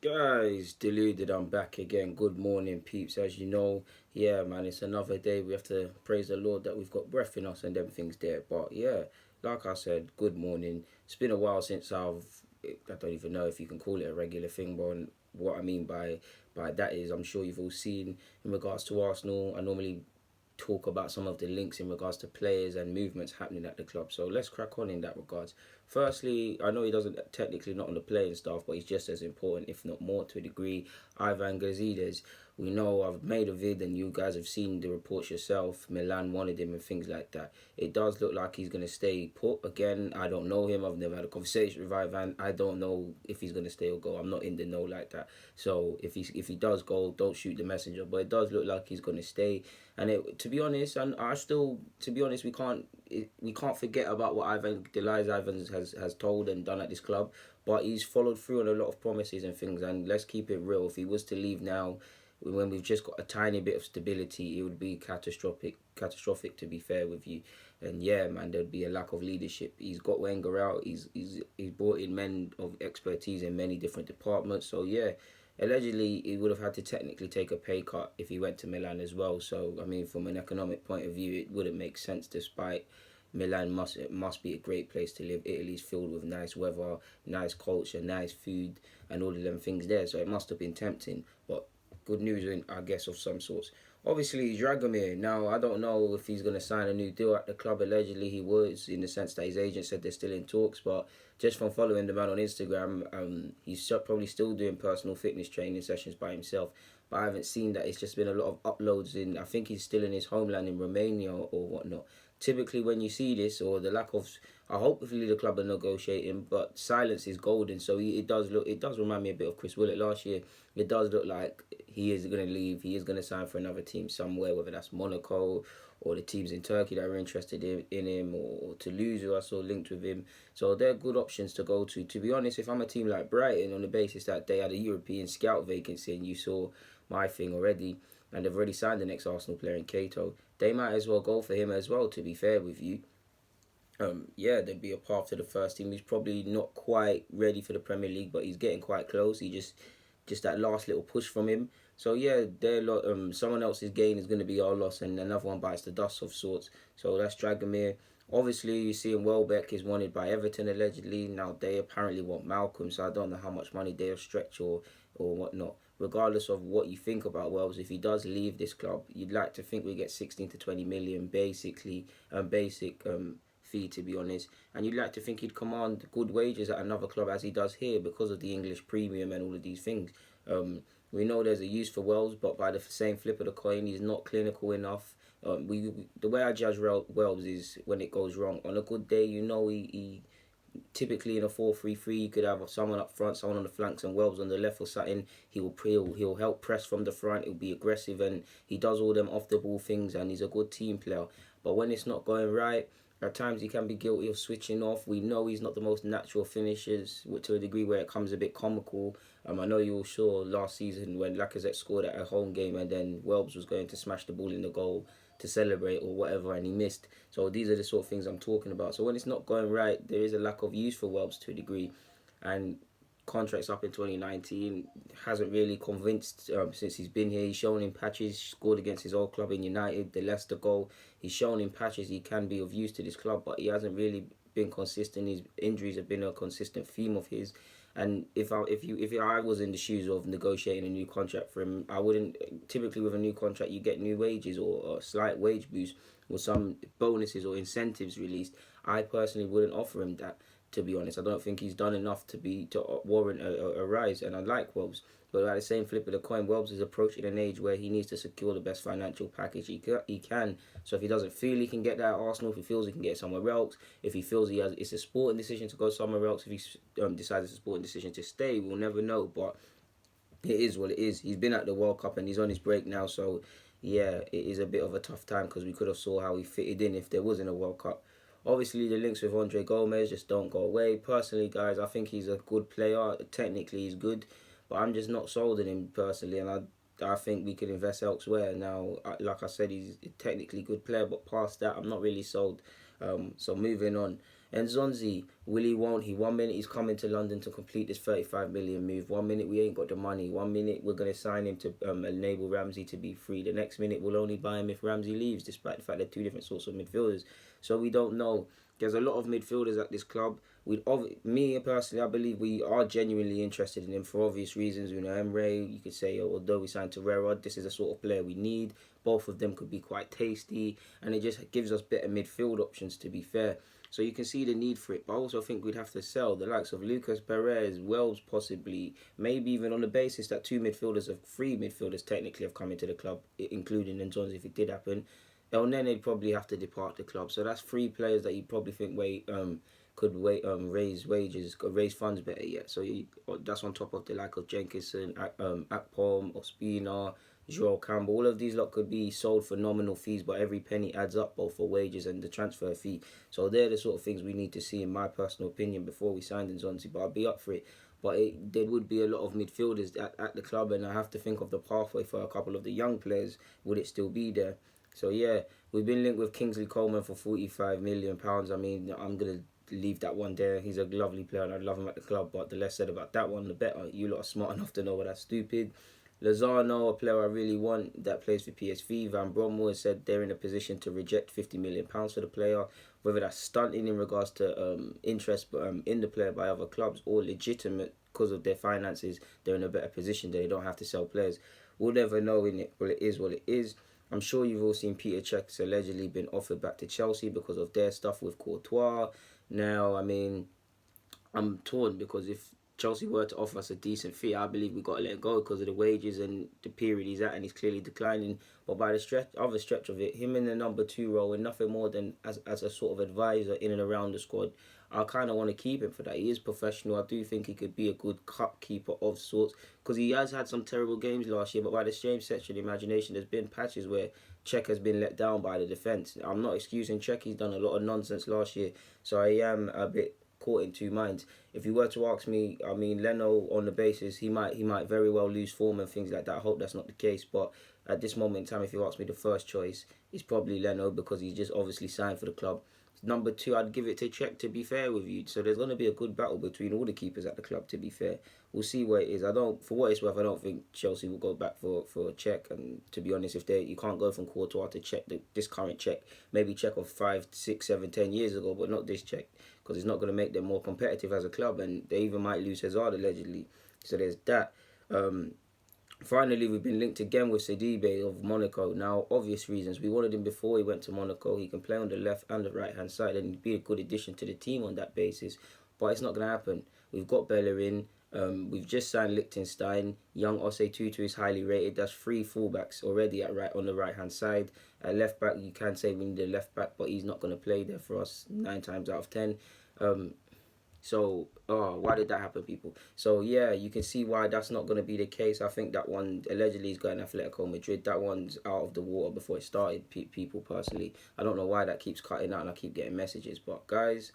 Guys, deluded, I'm back again. Good morning, peeps. As you know, yeah, man, it's another day. We have to praise the Lord that we've got breath in us and everything's there. But yeah, like I said, good morning. It's been a while since I don't even know if you can call it a regular thing, but what I mean by that is, I'm sure you've all seen in regards to Arsenal. I normally talk about some of the links in regards to players and movements happening at the club. So let's crack on in that regards. Firstly, I know he doesn't technically not on the playing staff, but he's just as important, if not more, to a degree. Ivan Gazidis. We know I've made a vid and you guys have seen the reports yourself. Milan wanted him and things like that. It does look like he's going to stay put. Again, I don't know him. I've never had a conversation with Ivan. I don't know if he's going to stay or go. I'm not in the know like that. So if he does go, don't shoot the messenger. But it does look like he's going to stay. And to be honest, and I still, to be honest, we can't forget about what Evans has told and done at this club. But he's followed through on a lot of promises and things. And let's keep it real. If he was to leave now, when we've just got a tiny bit of stability, it would be catastrophic to be fair with you. And yeah, man, there'd be a lack of leadership. He's got Wenger out. He's brought in men of expertise in many different departments. So yeah, allegedly he would have had to technically take a pay cut if he went to Milan as well. So I mean, from an economic point of view, it wouldn't make sense. Despite it must be a great place to live. Italy's filled with nice weather, nice culture, nice food, and all of them things there. So it must have been tempting, but good news, I guess, of some sorts. Obviously, Dragomir. Now, I don't know if he's going to sign a new deal at the club. Allegedly, he was, in the sense that his agent said they're still in talks. But just from following the man on Instagram, he's probably still doing personal fitness training sessions by himself. But I haven't seen that. It's just been a lot of uploads in. I think he's still in his homeland in Romania or whatnot. Typically, when you see this or the lack of, hopefully the club are negotiating, but silence is golden. So it does remind me a bit of Chris Willett last year. It does look like he is going to leave. He is going to sign for another team somewhere, whether that's Monaco or the teams in Turkey that are interested in him, or Toulouse, who I saw linked with him. So they're good options to go to. To be honest, if I'm a team like Brighton, on the basis that they had a European scout vacancy and you saw my thing already, and they've already signed the next Arsenal player in Cato, they might as well go for him as well, to be fair with you. Yeah, there'd be a path to the first team. He's probably not quite ready for the Premier League, but he's getting quite close. He just that last little push from him. So yeah, someone else's gain is going to be our loss, and another one bites the dust of sorts. So that's Dragomir. Obviously, you see him Welbeck is wanted by Everton allegedly. Now they apparently want Malcolm, so I don't know how much money they'll stretch or whatnot. Regardless of what you think about Wells, if he does leave this club, you'd like to think we get 16 to 20 million basically, basic fee, to be honest. And you'd like to think he'd command good wages at another club as he does here because of the English premium and all of these things. We know there's a use for Wells, but by the same flip of the coin, he's not clinical enough. The way I judge Wells is when it goes wrong. On a good day, he typically in a 4-3-3, you could have someone up front, someone on the flanks, and Wells on the left or something. He'll help press from the front. He'll be aggressive, and he does all them off the ball things, and he's a good team player. But when it's not going right, at times he can be guilty of switching off. We know he's not the most natural finishers, to a degree where it comes a bit comical. I know you all saw last season when Lacazette scored at a home game and then Welbs was going to smash the ball in the goal to celebrate or whatever, and he missed. So these are the sort of things I'm talking about. So when it's not going right, there is a lack of use for Welbs to a degree, and contracts up in 2019 hasn't really convinced since he's been here. He's shown in patches, scored against his old club in United, the Leicester goal. He's shown in patches he can be of use to this club, but he hasn't really been consistent. His injuries have been a consistent theme of his. And if I was in the shoes of negotiating a new contract for him, I wouldn't. Typically, with a new contract, you get new wages or a slight wage boost or some bonuses or incentives released. I personally wouldn't offer him that. To be honest, I don't think he's done enough to warrant a rise, and I like Wells. But at the same flip of the coin, Wells is approaching an age where he needs to secure the best financial package he can. So if he doesn't feel he can get that at Arsenal, if he feels he can get it somewhere else, if he feels it's a sporting decision to go somewhere else, if he decides it's a sporting decision to stay, we'll never know. But it is what it is. He's been at the World Cup and he's on his break now, so yeah, it is a bit of a tough time because we could have saw how he fitted in if there wasn't a World Cup. Obviously, the links with Andre Gomez just don't go away. Personally, guys, I think he's a good player. Technically, he's good, but I'm just not sold on him personally, and I think we could invest elsewhere. Now, like I said, he's a technically good player, but past that, I'm not really sold. So moving on. And Nzonzi, will he, won't he? 1 minute he's coming to London to complete this 35 million move. 1 minute we ain't got the money. 1 minute we're going to sign him to enable Ramsey to be free. The next minute we'll only buy him if Ramsey leaves, despite the fact they're two different sorts of midfielders. So we don't know. There's a lot of midfielders at this club. Me personally, I believe we are genuinely interested in him for obvious reasons. You know, Emre, you could say, although we signed Torreira, this is the sort of player we need. Both of them could be quite tasty, and it just gives us better midfield options, to be fair. So you can see the need for it. But I also think we'd have to sell the likes of Lucas Perez, Wells possibly, maybe even on the basis that three midfielders technically have come into the club, including Nzonzi if it did happen. El Nene probably have to depart the club. So that's three players that you probably think raise wages, could raise funds better yet. So that's on top of the like of Jenkinson, Akpom, Ospina, Joel Campbell. All of these lot could be sold for nominal fees, but every penny adds up both for wages and the transfer fee. So they're the sort of things we need to see, in my personal opinion, before we sign Nzonzi. But I'll be up for it. But there would be a lot of midfielders at the club, and I have to think of the pathway for a couple of the young players. Would it still be there? So yeah, we've been linked with Kingsley Coleman for £45 million. I mean, I'm gonna leave that one there. He's a lovely player and I love him at the club, but the less said about that one, the better. You lot are smart enough to know what that's stupid. Lozano, a player I really want that plays for PSV. Van Bromwell has said they're in a position to reject £50 million for the player. Whether that's stunting in regards to interest in the player by other clubs or legitimate because of their finances, they're in a better position. They don't have to sell players. We'll never know in it. Well, it is what it is. I'm sure you've all seen Peter Cech's allegedly been offered back to Chelsea because of their stuff with Courtois. Now, I mean, I'm torn because if Chelsea were to offer us a decent fee, I believe we got to let go because of the wages and the period he's at, and he's clearly declining. But by the other stretch of it, him in the number 2 role and nothing more than as a sort of advisor in and around the squad, I kind of want to keep him for that. He is professional. I do think he could be a good cup keeper of sorts because he has had some terrible games last year. But by the same section of imagination, there's been patches where Cech has been let down by the defence. I'm not excusing Cech. He's done a lot of nonsense last year. So I am a bit caught in two minds. If you were to ask me, I mean, Leno on the basis he might very well lose form and things like that. I hope that's not the case. But at this moment in time, if you ask me, the first choice is probably Leno because he's just obviously signed for the club. Number 2, I'd give it to Cech, to be fair with you. So there's going to be a good battle between all the keepers at the club, to be fair. We'll see where it is. For what it's worth, I don't think Chelsea will go back for Cech. And to be honest, you can't go from Courtois to Cech, this current Cech, maybe Cech of 5, 6, 7, 10 years ago, but not this Cech, because it's not going to make them more competitive as a club, and they even might lose Hazard allegedly. So there's that. Finally, we've been linked again with Sidibe of Monaco. Now, obvious reasons. We wanted him before he went to Monaco. He can play on the left and the right-hand side and he'd be a good addition to the team on that basis. But it's not going to happen. We've got Bellerin. We've just signed Liechtenstein. Young Osei Tutu is highly rated. That's 3 fullbacks already on the right-hand side. At left-back, you can say we need a left-back, but he's not going to play there for us 9 times out of 10. Why did that happen, people? So, yeah, you can see why that's not going to be the case. I think that one allegedly is going to Atletico Madrid. That one's out of the water before it started, people, personally. I don't know why that keeps cutting out and I keep getting messages. But, guys,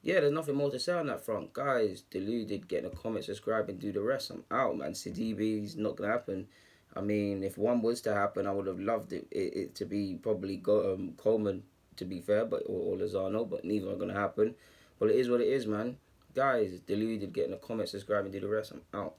yeah, there's nothing more to say on that front. Guys, deluded, get in a comment, subscribe, and do the rest. I'm out, man. Sidibe's not going to happen. I mean, if one was to happen, I would have loved it to be probably Coleman, to be fair, or Lozano, but neither are going to happen. But it is what it is, man. Guys, deluded, get in the comments, subscribe, and do the rest. I'm out.